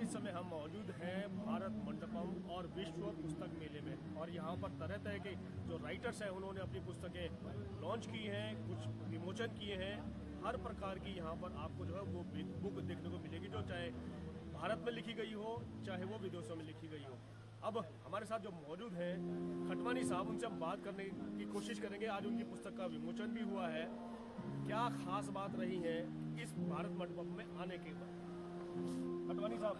इस समय हम मौजूद हैं भारत मंडपम और विश्व पुस्तक मेले में, और यहाँ पर तरह तरह के जो राइटर्स हैं उन्होंने अपनी पुस्तकें लॉन्च की हैं, कुछ विमोचन किए हैं। हर प्रकार की यहाँ पर आपको जो है वो बुक देखने को मिलेगी, जो चाहे भारत में लिखी गई हो चाहे वो विदेशों में लिखी गई हो। अब हमारे साथ जो मौजूद हैं खटवानी साहब, उनसे हम बात करने की कोशिश करेंगे। आज उनकी पुस्तक का विमोचन भी हुआ है, क्या खास बात रही है इस भारत मंडपम में आने के बाद। खटवानी साहब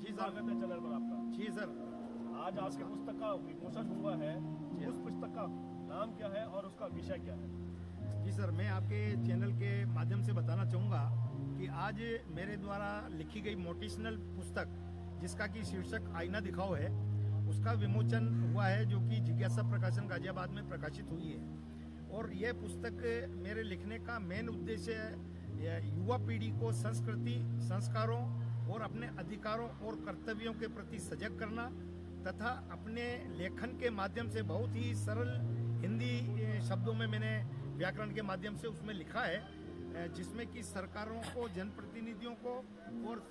जी सर, स्वागत है चैनल पर आपका। जी सर। आज आपकी पुस्तक का विमोचन हुआ है, उस पुस्तक का नाम क्या है और उसका विषय क्या है? जी सर, मैं आपके चैनल के माध्यम से बताना चाहूँगा कि आज मेरे द्वारा लिखी गई मोटिवेशनल पुस्तक जिसका कि शीर्षक आईना दिखाओ है, उसका विमोचन हुआ है, जो कि जिज्ञासा प्रकाशन गाजियाबाद में प्रकाशित हुई है। और यह पुस्तक मेरे लिखने का मेन उद्देश्य युवा पीढ़ी को संस्कृति, संस्कारों और अपने अधिकारों और कर्तव्यों के प्रति सजग करना तथा अपने लेखन के माध्यम से बहुत ही सरल हिंदी शब्दों में मैंने व्याकरण के माध्यम से उसमें लिखा है, जिसमें कि सरकारों को, जनप्रतिनिधियों को और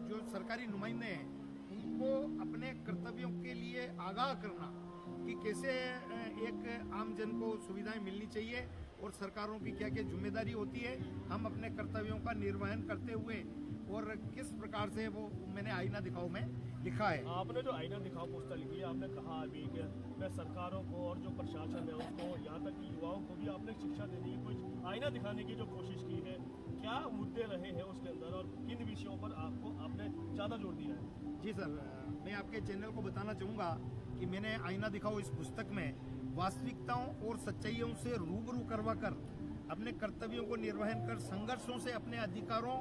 जो सरकारी नुमाइंदे हैं उनको अपने कर्तव्यों के लिए आगाह करना कि कैसे एक आम जन को सुविधाएं मिलनी चाहिए और सरकारों की क्या क्या जिम्मेदारी होती है, हम अपने कर्तव्यों का निर्वहन करते हुए, और किस प्रकार से वो मैंने आईना दिखाओ में लिखा है। आपने जो आईना दिखाओ पुस्तक लिखी है, आपने कहा अभी कि मैं सरकारों को और जो प्रशासन है उसको, यहाँ तक कि युवाओं को भी आपने शिक्षा देने की, कुछ आईना दिखाने की जो कोशिश की है, क्या मुद्दे रहे हैं उसके अंदर और किन विषयों पर आपने ज़्यादा जोर दिया है? जी सर, मैं आपके चैनल को बताना चाहूँगा कि मैंने आईना दिखाओ इस पुस्तक में वास्तविकताओं और सच्चाइयों से रूबरू करवाकर अपने कर्तव्यों को निर्वहन कर संघर्षों से अपने अधिकारों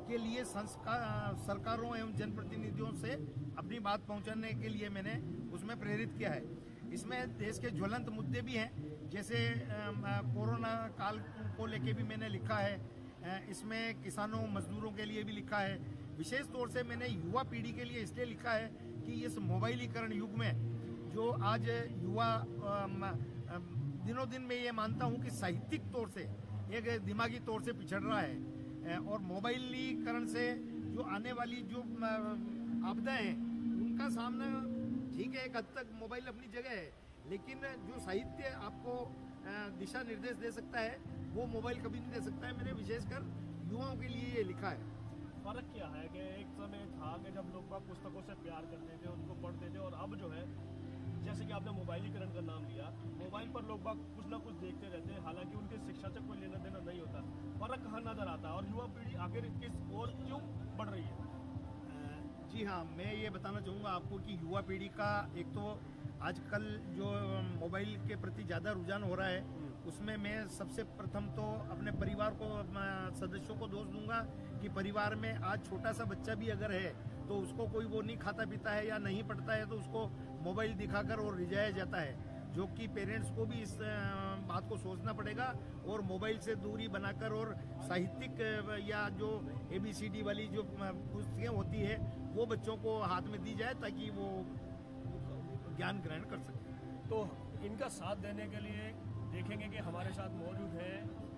के लिए सरकारों एवं जनप्रतिनिधियों से अपनी बात पहुंचाने के लिए मैंने उसमें प्रेरित किया है। इसमें देश के ज्वलंत मुद्दे भी हैं, जैसे कोरोना काल को लेके भी मैंने लिखा है। इसमें किसानों, मजदूरों के लिए भी लिखा है। विशेष तौर से मैंने युवा पीढ़ी के लिए इसलिए लिखा है कि इस मोबाइलीकरण युग में जो आज युवा दिनों दिन मैं ये मानता हूँ कि साहित्यिक तौर से एक दिमागी तौर से पिछड़ रहा है, और मोबाइलीकरण से जो आने वाली जो आपदाएं हैं उनका सामना, ठीक है, एक हद तक मोबाइल अपनी जगह है, लेकिन जो साहित्य आपको दिशा निर्देश दे सकता है वो मोबाइल कभी नहीं दे सकता है। मैंने विशेषकर युवाओं के लिए ये लिखा है। फर्क क्या है कि एक समय था कि जब लोग पुस्तकों से प्यार करते थे, उनको पढ़ते थे, और अब जो है जैसे कि आपने मोबाइलीकरण का नाम लिया, मोबाइल पर लोग कुछ ना कुछ देखते रहते हैं, हालांकि उनके शिक्षा से कोई लेना देना नहीं होता। फर्क कहाँ नजर आता है और युवा पीढ़ी आखिर किस ओर क्यों बढ़ रही है? जी हाँ, मैं ये बताना चाहूँगा आपको कि युवा पीढ़ी का एक तो आजकल जो मोबाइल के प्रति ज़्यादा रुझान हो रहा है, उसमें मैं सबसे प्रथम तो अपने परिवार को, सदस्यों को दोष दूंगा कि परिवार में आज छोटा सा बच्चा भी अगर है तो उसको कोई वो नहीं खाता पीता है या नहीं पढ़ता है तो उसको मोबाइल दिखाकर और रिझाया जाता है, जो कि पेरेंट्स को भी इस बात को सोचना पड़ेगा और मोबाइल से दूरी बनाकर और साहित्यिक या जो ABCD वाली जो पुस्तकें होती है वो बच्चों को हाथ में दी जाए ताकि वो ज्ञान ग्रहण कर सके। तो इनका साथ देने के लिए देखेंगे कि हमारे साथ मौजूद है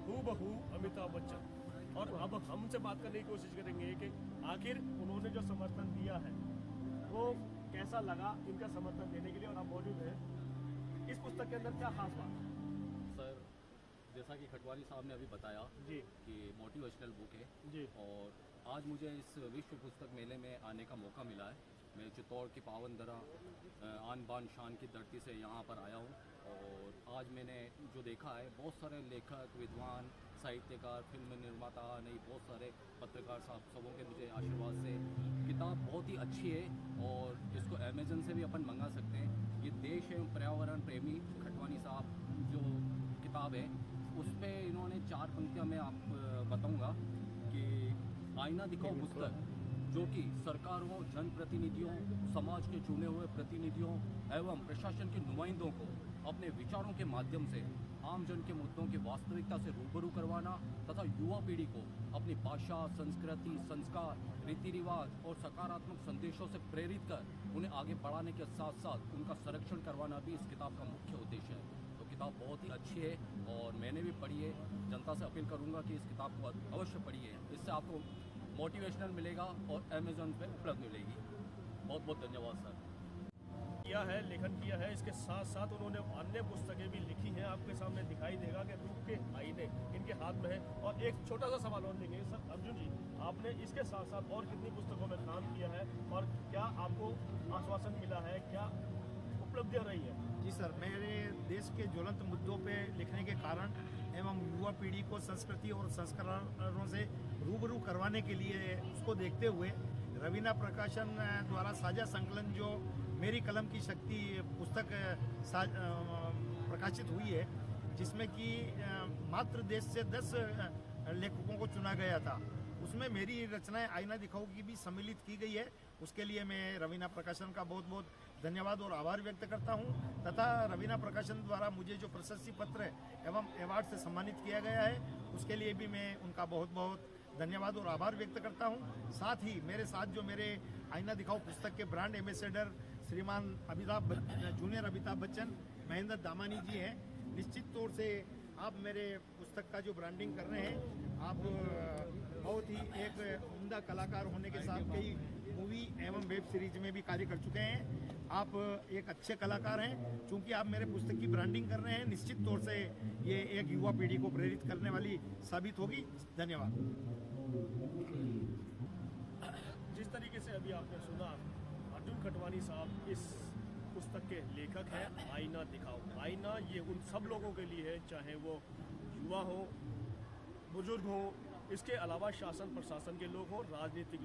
हूबहू अमिताभ बच्चन, और अब हमसे बात करने की कोशिश करेंगे कि आखिर उन्होंने जो समर्थन दिया है वो कैसा लगा इनका समर्थन देने के लिए। और आप मौजूद हैं इस पुस्तक के अंदर, क्या खास बात है? सर, जैसा कि खटवानी साहब ने अभी बताया जी कि मोटिवेशनल बुक है जी, और आज मुझे इस विश्व पुस्तक मेले में आने का मौका मिला है। मैं चित्तौड़ की पावन दरा, आन बान शान की धरती से यहाँ पर आया हूँ, और आज मैंने जो देखा है बहुत सारे लेखक, विद्वान, साहित्यकार, फिल्म निर्माता, नहीं बहुत सारे पत्रकार साहब सबों के मुझे आशीर्वाद से किताब बहुत ही अच्छी है, और इसको अमेजन से भी अपन मंगा सकते हैं। ये देश एवं पर्यावरण प्रेमी खटवानी साहब जो किताब है उस पर इन्होंने 4 पंक्तियाँ मैं आप बताऊँगा कि आईना दिखाओ पुस्तक जो कि सरकारों, जनप्रतिनिधियों, समाज के चुने हुए प्रतिनिधियों एवं प्रशासन के नुमाइंदों को अपने विचारों के माध्यम से आम जन के मुद्दों की वास्तविकता से रूबरू करवाना तथा युवा पीढ़ी को अपनी भाषा, संस्कृति, संस्कार, रीति रिवाज और सकारात्मक संदेशों से प्रेरित कर उन्हें आगे बढ़ाने के साथ साथ उनका संरक्षण करवाना भी इस किताब का मुख्य उद्देश्य है। तो किताब बहुत ही अच्छी है और मैंने भी पढ़ी है। जनता से अपील करूंगा कि इस किताब को अवश्य पढ़िए। इससे आपको मोटिवेशनल मिलेगा और अमेज़ॉन पे उपलब्ध मिलेगी। बहुत बहुत धन्यवाद सर। किया है, लेखन किया है, इसके साथ साथ उन्होंने अन्य पुस्तकें भी लिखी हैं। आपके सामने दिखाई देगा कि रूप के आईने इनके हाथ में है। और एक छोटा सा सवाल और लेंगे सर, अर्जुन जी, आपने इसके साथ साथ और कितनी पुस्तकों में काम किया है और क्या आपको आश्वासन मिला है, क्या उपलब्धियाँ रही है? जी सर, मेरे देश के ज्वलंत मुद्दों पे लिखने के कारण एवं युवा पीढ़ी को संस्कृति और संस्कारों से रूबरू करवाने के लिए उसको देखते हुए रवीना प्रकाशन द्वारा साझा संकलन जो मेरी कलम की शक्ति पुस्तक प्रकाशित हुई है, जिसमें कि मात्र देश से 10 लेखकों को चुना गया था, उसमें मेरी रचनाएं आईना दिखाओ की भी सम्मिलित की गई है। उसके लिए मैं रवीना प्रकाशन का बहुत बहुत धन्यवाद और आभार व्यक्त करता हूं तथा रवीना प्रकाशन द्वारा मुझे जो प्रशस्ति पत्र एवं अवार्ड से सम्मानित किया गया है उसके लिए भी मैं उनका बहुत बहुत धन्यवाद और आभार व्यक्त करता हूं। साथ ही मेरे साथ जो मेरे आईना दिखाओ पुस्तक के ब्रांड एम्बेसडर श्रीमान जूनियर अमिताभ बच्चन, महेंद्र दामानी जी हैं। निश्चित तौर से आप मेरे पुस्तक का जो ब्रांडिंग कर रहे हैं, आप बहुत ही एक उम्दा कलाकार होने के साथ कई मूवी एवं वेब सीरीज में भी कार्य कर चुके हैं। आप एक अच्छे कलाकार हैं। चूंकि आप मेरे पुस्तक की ब्रांडिंग कर रहे हैं, निश्चित तौर से ये एक युवा पीढ़ी को प्रेरित करने वाली साबित होगी। धन्यवाद। जिस तरीके से अभी आपने सुना, अर्जुन खटवानी साहब इस पुस्तक के लेखक हैं। आईना दिखाओ। आईना ये उन सब लोगों के लिए है, चाहे वो युवा हो, बुजुर्ग हो, इसके अलावा शासन प्रशासन के लोग हों, राजनीतिक